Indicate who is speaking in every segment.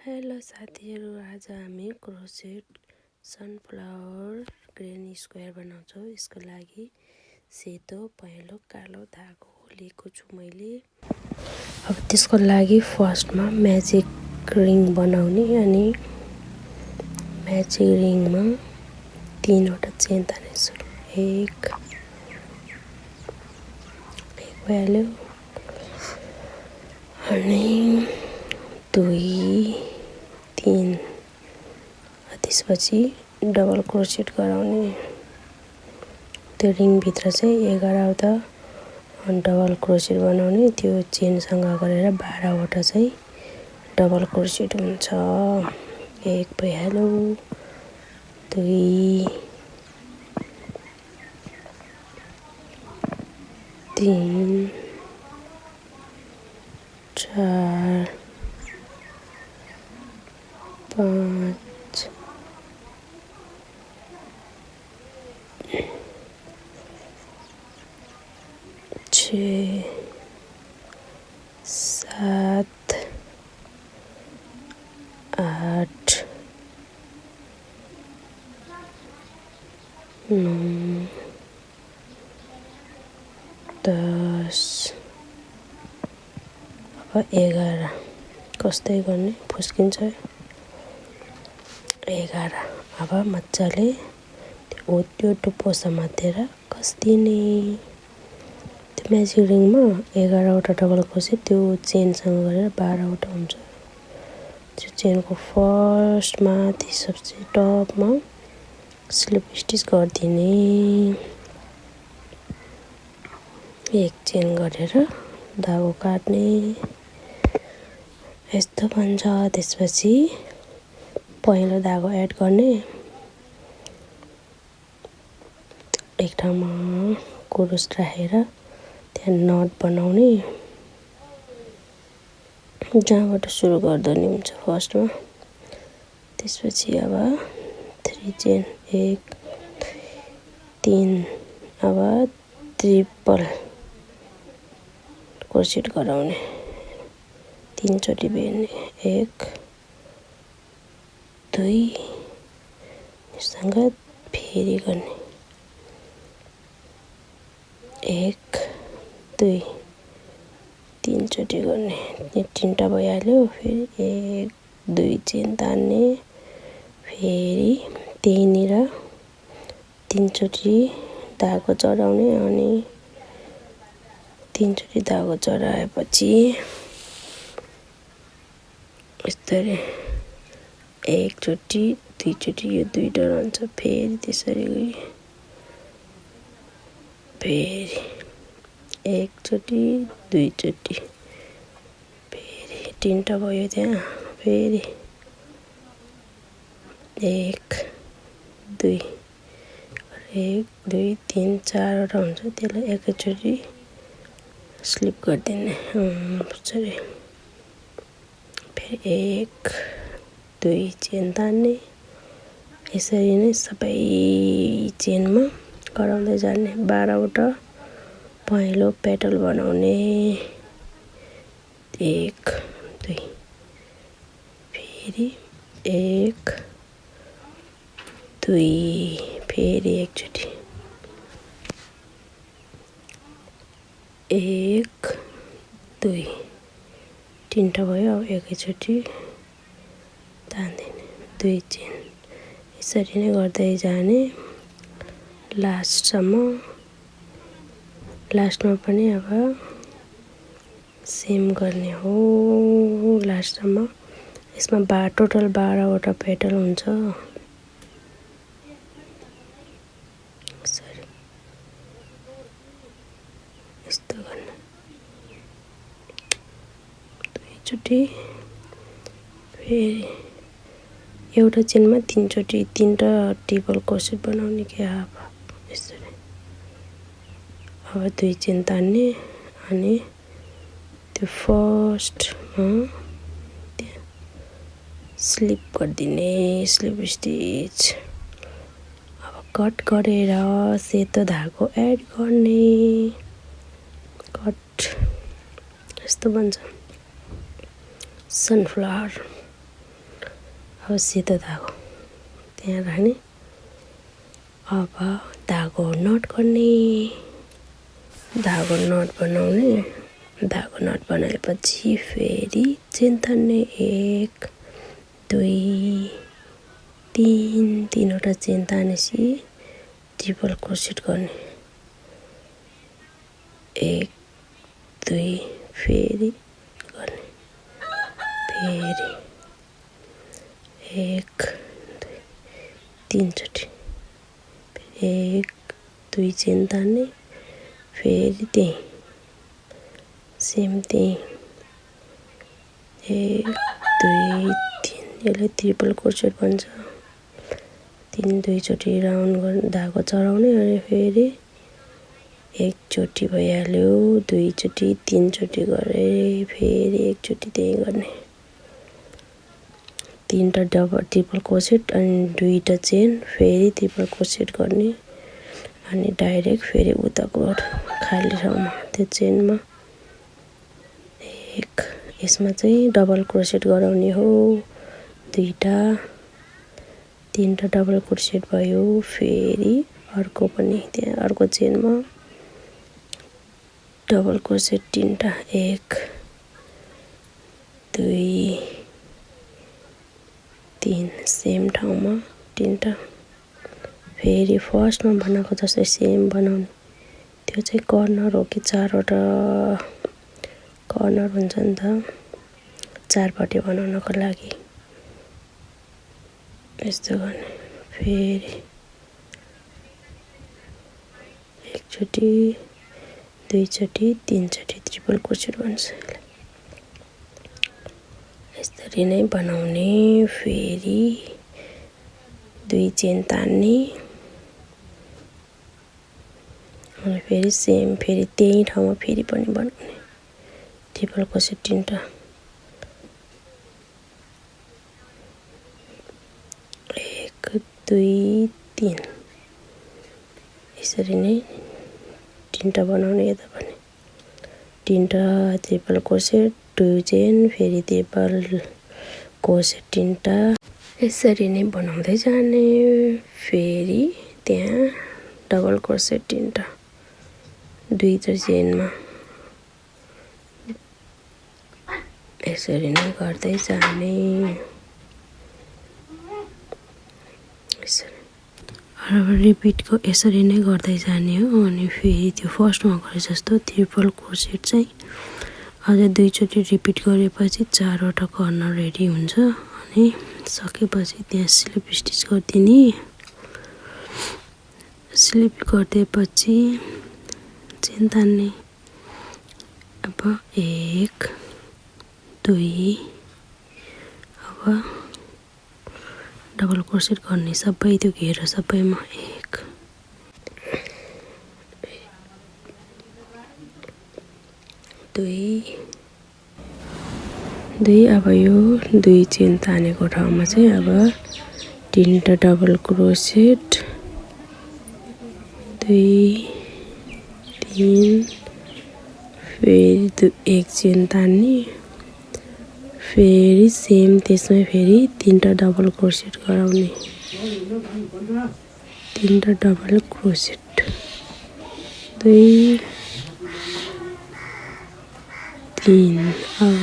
Speaker 1: Hello साथीहरू, आज हामी क्रोसेट सनफ्लावर ग्रेनी स्क्वायर बनाउँछौँ। यसको लागि सेतो, पहेँलो, कालो धागो लिएको छु मैले। अब त्यसको लागि फर्स्टमा म्याजिक रिङ बनाउने अनि म्याजिक रिङमा 3वटा चेन तान्नेछु। एक भइहाल्यो अनि 2 3 त्यसपछि डबल क्रोसेट गराउने। त्यो रिङभित्र चाहिँ 11वटा डबल क्रोसेट बनाउने। त्यो चेनसँग गरेर 12वटा चाहिँ डबल क्रोसेट हुन्छ। एक भइहाल्यो, 2 3 4 5 6 7 8 9 10 अब 11 कस्तै गर्ने, फुस्किन्छ 11। अब मजाले त्यो टुप्पो समातेर कस्दिने। त्यो म्याजिक रिङमा 11वटा डबल क्रोसेट त्यो चेनसँग गरेर 12वटा हुन्छ। त्यो चेनको फर्स्टमा सबसे टपमा स्लिप स्टिच गरिदिने। एक चेन गरेर धागो काट्ने, यस्तो बन्छ। त्यसपछि पहेँलो धागो एड गर्ने। एक ठाउँमा कुरुस राखेर त्यहाँ नट बनाउने। जहाँबाट सुरु गर्दा नि हुन्छ फर्स्टमा। त्यसपछि अब 3 चेन 1 3 अब ट्रिपल क्रोसेट गराउने। 3 चोटि बेर्ने। 1 2 सँग फेरि गर्ने। 1 2 3 चोटि गर्ने। 3वटा भइहाल्यो। फेरि 1 2 चेन तान्ने। फेरि त्यहीँनिर 3 चोटि धागो चढाउने अनि 3 चोटि धागो चढाएपछि यसरी 1 चोटि 2 चोटि यो 2वटा रहन्छ। फेरि त्यसरी फेरि 1 चोटि 2 चोटि फेरि 3वटा भयो त्यहाँ। फेरि 1 2 1 2 3 4वटा हुन्छ। त्यसलाई एकैचोटि स्लिप गरिदिने। यसरी फेरि 1 2 चेन तान्ने। यसरी नै सबै चेनमा गराउँदै जाने। 12वटा पहेँलो पेटल बनाउने। 1 2 फेरि 1 2 फेरि एकचोटि 1 2 3वटा भयो। अब एकैचोटि तान्दिने। 2 चेन यसरी नै गर्दै जाने लास्टसम्म। लास्टमा पनि अब सेम गर्ने हो लास्टसम्म। यसमा टोटल 12वटा पेटल हुन्छ। यस्तो गर्ने। 2 चोटि फेरि एउटा चेनमा 3 चोटि 3वटा ट्रिपल क्रोसेट बनाउने कि हाफ। यसरी अब 2 चेन तान्ने अनि त्यो फर्स्टमा त्यहाँ स्लिप गरिदिने। स्लिप स्टिच अब कट गरेर सेतो धागो एड गर्ने। कट यस्तो बन्छ सनफ्लावर। अब सेतो धागो त्यहाँ राख्ने। अब धागो नट गर्ने, धागो नट बनाउने। धागो नट बनाएपछि फेरि चेन तान्ने। 1 2 3 तीनवटा चेन तानेपछि ट्रिपल क्रोसेट गर्ने। 1 2 फेरि गर्ने, फेरि 1 2 तीनचोटि 1 2 चेन तान्ने, फेरि त्यही सेम त्यही 1 2 3 यसले ट्रिपल क्रोसेट भन्छ। 3 2 चोटि राउन्ड गर्ने, धागो चढाउने अनि फेरि एकचोटि भइहाल्यो। 2 चोटि 3 चोटि गरे फेरि एकचोटि त्यही गर्ने। 3टा डबल ट्रिपल क्रोसेट अनि 2टा चेन फेरि ट्रिपल क्रोसेट गर्ने अनि डाइरेक्ट फेरि उताको खाली ठाउँमा त्यो चेनमा यसमा चाहिँ डबल क्रोसेट गराउने हो। 2टा 3टा डबल क्रोसेट भयो। फेरि अर्को पनि त्यहाँ अर्को चेनमा डबल क्रोसेट 3टा 1 2 3 सेम ठाउँमा 3टा। फेरि फर्स्टमा बनाएको जस्तै सेम बनाउने। त्यो चाहिँ कर्नर हो कि 4वटा कर्नर हुन्छ नि त, 4पट्टि बनाउनको लागि यस्तो गर्ने। फेरि एकचोटि 2 चोटि 3 चोटि ट्रिपल क्रोसेट भन्छ यसलाई। यसरी नै बनाउने। फेरि 2 चेन तान्ने अनि फेरि सेम फेरि त्यही ठाउँमा फेरि पनि बनाउने ट्रिपल क्रोसेट 3टा। 1 2 3 यसरी नै 3टा बनाउने। यता पनि 3टा ट्रिपल क्रोसेट 2 चेन फेरि ट्रिपल क्रोसेट 3टा यसरी नै बनाउँदै जाने। फेरि त्यहाँ डबल क्रोसेट 3टा 2टा चेनमा यसरी नै गर्दै जाने। अब रिपिटको यसरी नै गर्दै जाने हो। अनि फेरि त्यो फर्स्टमा गरे जस्तो ट्रिपल क्रोसेट चाहिँ अझै 2 चोटि रिपिट गरेपछि 4वटा कर्नर रेडी हुन्छ। अनि सकेपछि त्यहाँ स्लिप स्टिच गरिदिने। स्लिप गरिदिएपछि चेन तान्ने। अब 1 2 अब डबल क्रोसेट गर्ने सबै त्यो घेरो सबैमा 1 2 अब यो 2 चेन तानेको ठाउँमा चाहिँ अब 3टा डबल क्रोसेट 2 3 फेरि 1 चेन तान्ने। फेरि सेम त्यसमै फेरि 3टा डबल क्रोसेट गराउने। 3टा डबल क्रोसेट 2 3 अब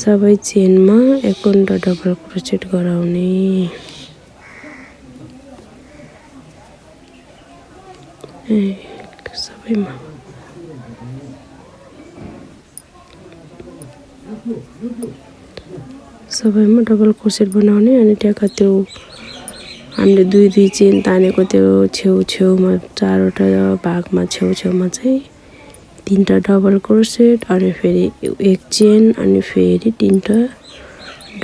Speaker 1: सबै चेनमा 51टा डबल क्रोसेट गराउने। सबैमा डबल क्रोसेट बनाउने। अनि त्यहाँका त्यो हामीले 2 चेन तानेको त्यो छेउछेउमा 4वटा भागमा छेउछेउमा चाहिँ 3टा डबल क्रोसेट अनि फेरि 1 चेन अनि फेरि 3टा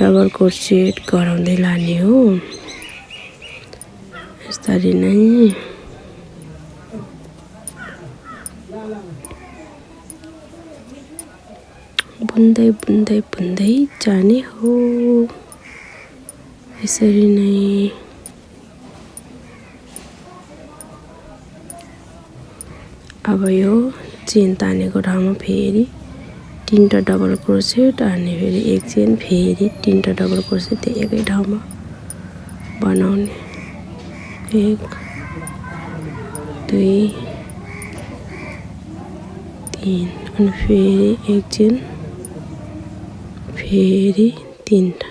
Speaker 1: डबल क्रोसेट गराउँदै लाने हो। यसरी नै बुन्दै बुन्दै बुन्दै जाने हो। यसरी नै अब यो चेन तानेको ठाउँमा फेरि तीनटा डबल क्रोसेट अनि फेरि एक चेन फेरि तीनटा डबल क्रोसेट त्यो एकै ठाउँमा बनाउने 1 2 3 अनि फेरि एक चेन फेरि तीनटा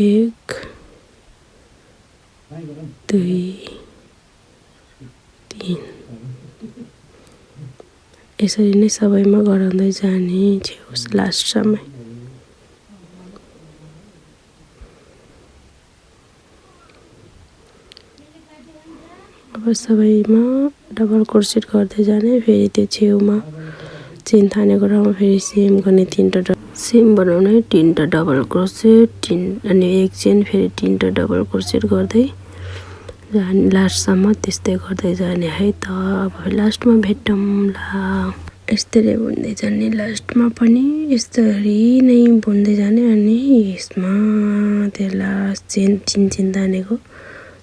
Speaker 1: 1 2 3 यसरी नै सबैमा गराउँदै जाने छेउ लास्टसम्म। अब सबैमा डबल क्रोसेट गर्दै जाने फेरि त्यो छेउमा चेन थानेको ठाउँमा फेरि सेम गर्ने सेम बनाउने तीनटा डबल क्रोसेट अनि एक चेन फेरि तीनटा डबल क्रोसेट गर्दै जाने लास्टसम्म त्यस्तै गर्दै जाने है त। अब लास्टमा भेटौँला। यस्तरी बुन्दै जाने लास्टमा पनि यस्तरी नै बुन्दै जाने अनि यसमा त्यो लास्ट चेन 3 चेन तानेको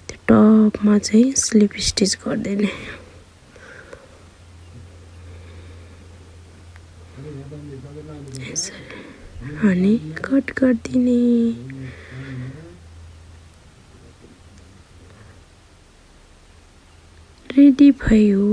Speaker 1: त्यो टपमा चाहिँ स्लिप स्टिच गरिदिने। अनि कट गरिदिने। रेडी भयो।